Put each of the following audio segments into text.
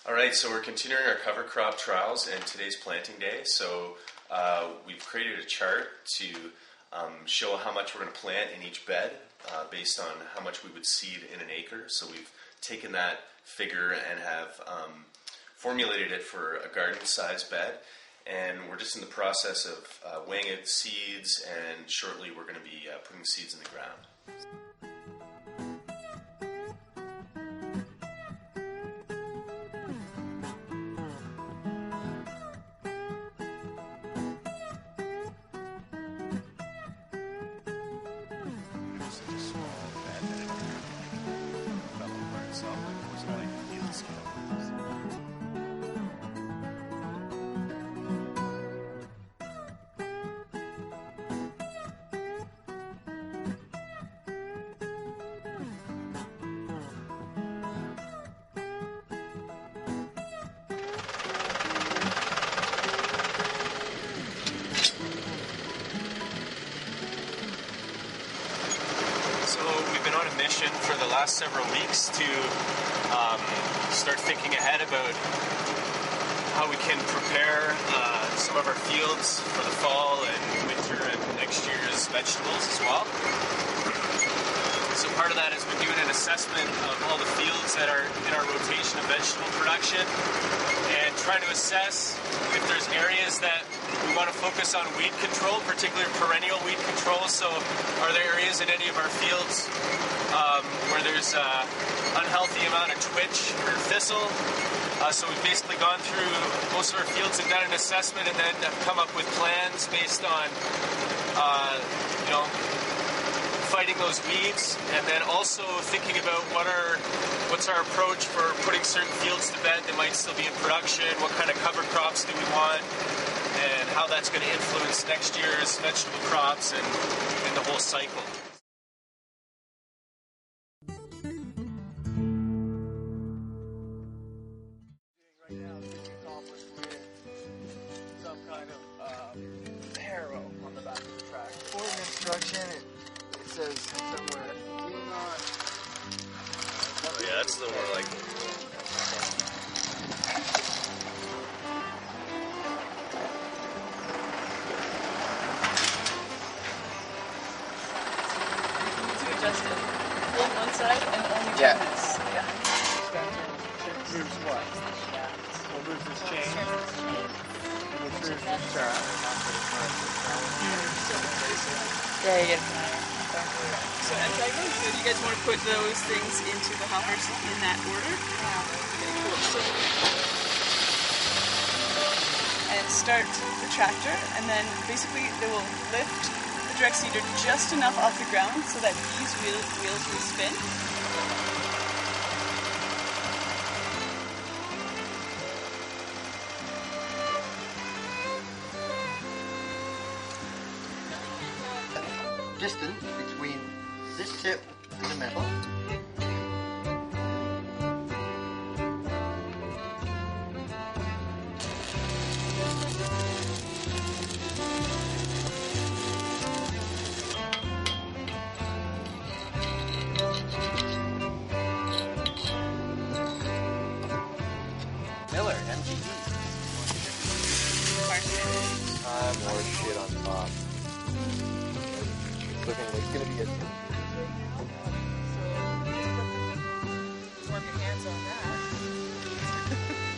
Alright, so we're continuing our cover crop trials and today's planting day. So we've created a chart to show how much we're going to plant in each bed based on how much we would seed in an acre. So we've taken that figure and have formulated it for a garden size bed. And we're just in the process of weighing out seeds, and shortly we're going to be putting seeds in the ground. Been on a mission for the last several weeks to start thinking ahead about how we can prepare some of our fields for the fall and winter and next year's vegetables as well. So part of that has been doing an assessment of all the fields that are in our rotation of vegetable production and trying to assess if there's areas that we want to focus on weed control, particularly perennial weed control. So are there areas in any of our fields where there's unhealthy amount of twitch or thistle? So we've basically gone through most of our fields and done an assessment, and then come up with plans based on fighting those weeds, and then also thinking about what's our approach for putting certain fields to bed that might still be in production, what kind of cover crops do we want, and how that's going to influence next year's vegetable crops and the whole cycle. Right now, this is accomplished with some kind of harrow on the back of the tractor. For an instruction, it says somewhere, do not... Oh yeah, that's the more like... Adjust it. Hold one side and only turn this. Yeah. Moves what? What moves this chain? And it moves this shaft. Yeah, you get it. So as I go through, do you guys want to put those things into the hoppers in that order? Okay, cool. So, and start the tractor, and then basically they will lift the direct seeder just enough off the ground so that these wheels will spin. Distance between this tip and the metal. Miller, MGE. More shit on top. Looking like it's gonna be a... Warm your hands on that.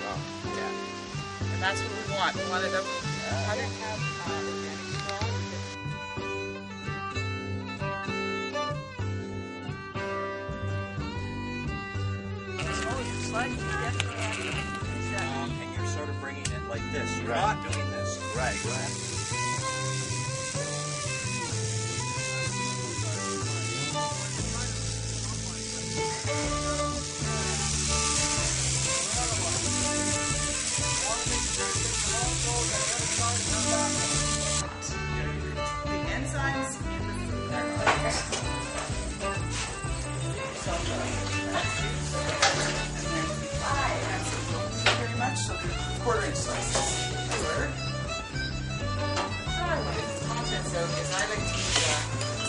Oh, yeah. And that's what we want. We want it up. How do you have organic straw? And you're sort of bringing it like this. You're not doing this. Right. The enzymes in the food are like very much, so the quarter-inch slices. Or try what its contents of is I like to use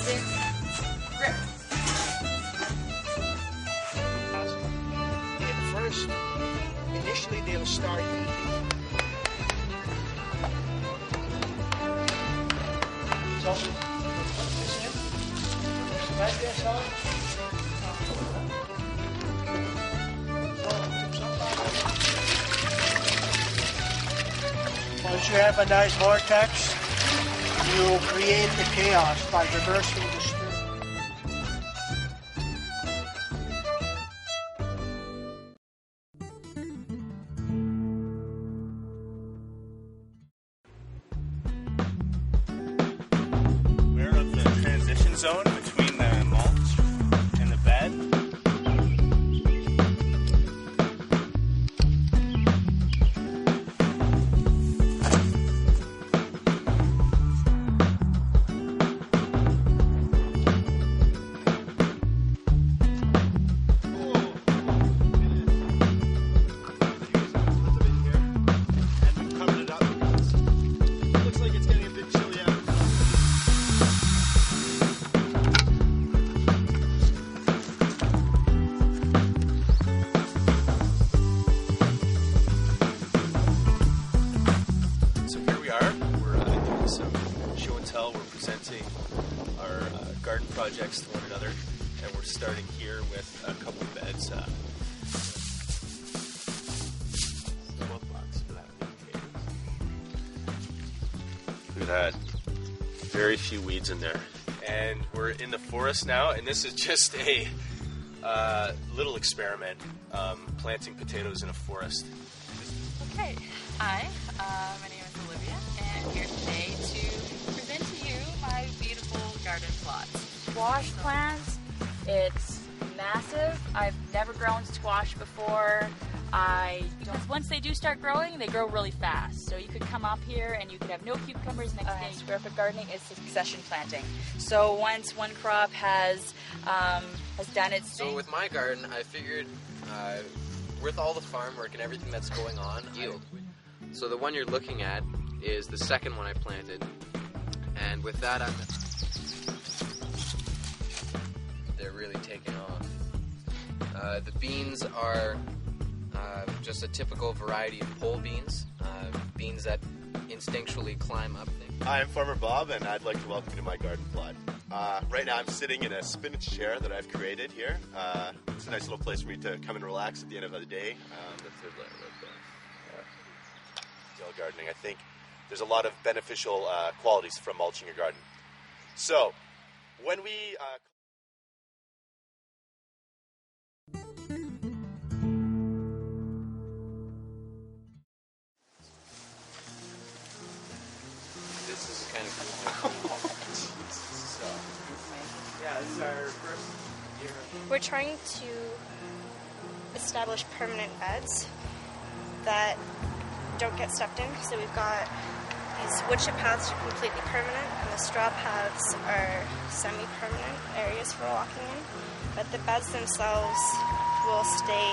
thick grip. Initially going to start. So, put this in. Right there, son. Once you have a nice vortex, you create the chaos by reversing the stir. We're at the transition zone between the mulch and the bed. Our garden projects to one another, and we're starting here with a couple of beds. 12 bucks for that one potatoes. Look at that. Very few weeds in there. And we're in the forest now, and this is just a little experiment, planting potatoes in a forest. Okay, hi, my name is Olivia, and I'm here today to present to you my beautiful garden plot. Squash plants, it's massive. I've never grown squash before. Once they do start growing, they grow really fast. So you could come up here and you could have no cucumbers next day. Square foot gardening is succession planting. So once one crop has done its thing. So with my garden, I figured with all the farm work and everything that's going on, yield. So the one you're looking at is the second one I planted, and with that, they're really taking off. The beans are just a typical variety of pole beans, beans that instinctually climb up things. Hi, I'm Farmer Bob, and I'd like to welcome you to my garden plot. Right now I'm sitting in a spinach chair that I've created here. It's a nice little place for me to come and relax at the end of the day. Gardening, I think there's a lot of beneficial qualities from mulching your garden. So, when we This is kind of cool. So, yeah, this is our first year. We're trying to establish permanent beds that don't get stepped in. So we've got these wood chip paths are completely permanent, and the straw paths are semi-permanent areas for walking in. But the beds themselves will stay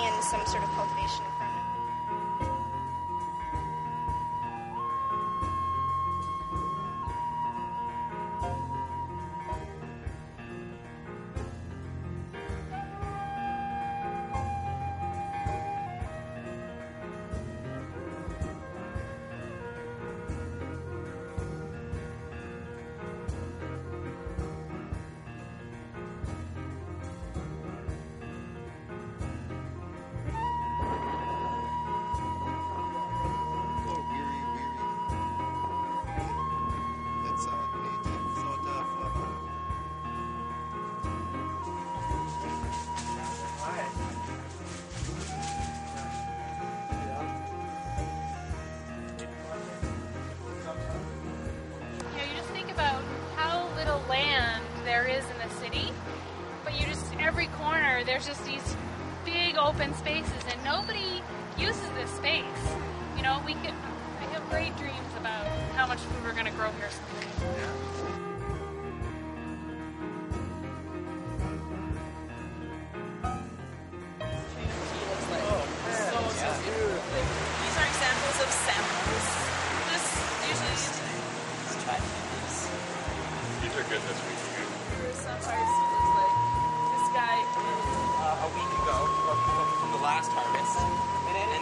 in some sort of cultivation environment. there is in the city, but you just, every corner, there's just these big open spaces, and nobody uses this space. You know, I have great dreams about how much food we're going to grow here someday. Yeah. These are examples of samples. This usually is tried these. These are good this week. For some parts, it looks like this guy. A week ago from the last harvest, and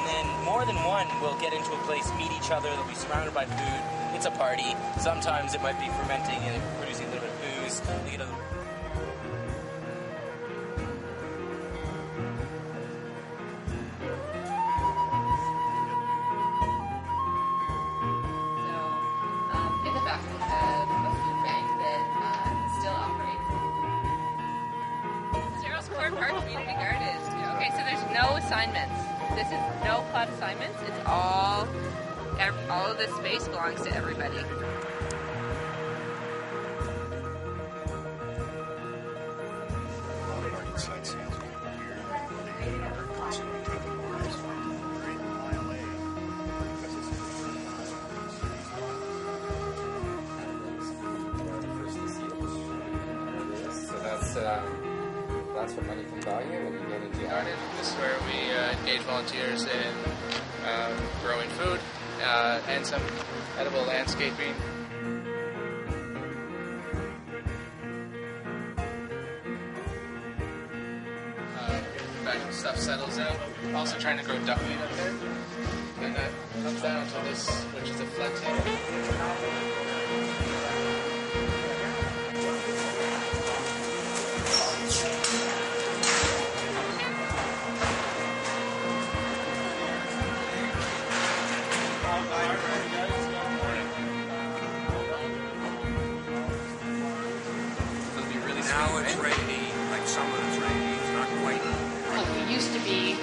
more than one will get into a place, meet each other, they'll be surrounded by food. It's a party. Sometimes it might be fermenting and producing a little bit of booze. You know, in the back we have a food bank that still operates. Zero's Court Park Community Garden. Okay, so there's no assignments. This is no plot assignments. It's all of this space belongs to everybody. That's what money can buy you when you get into garden. This is where we engage volunteers in growing food and some edible landscaping. Back stuff settles out. Also trying to grow duckweed up there. And that comes down to this, which is a flat table.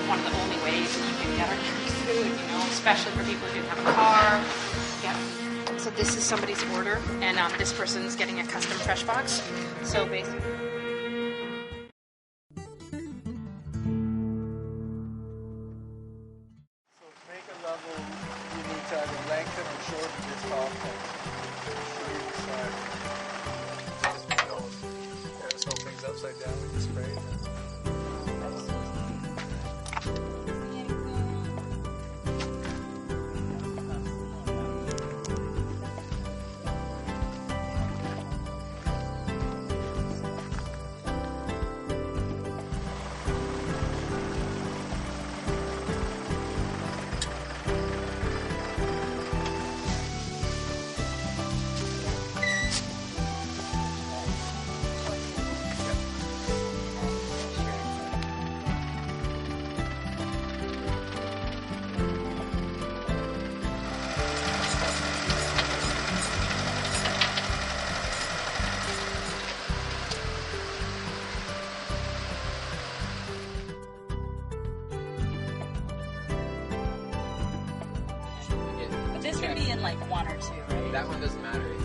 One of the only ways you can get organic food, you know, especially for people who didn't have a car. Yeah. So this is somebody's order, and this person's getting a custom fresh box. So basically. So to make a level, you need to either lengthen or shorten this top thing. Yeah, this whole thing's upside down with the spray. This would be in like one or two, right? That one doesn't matter.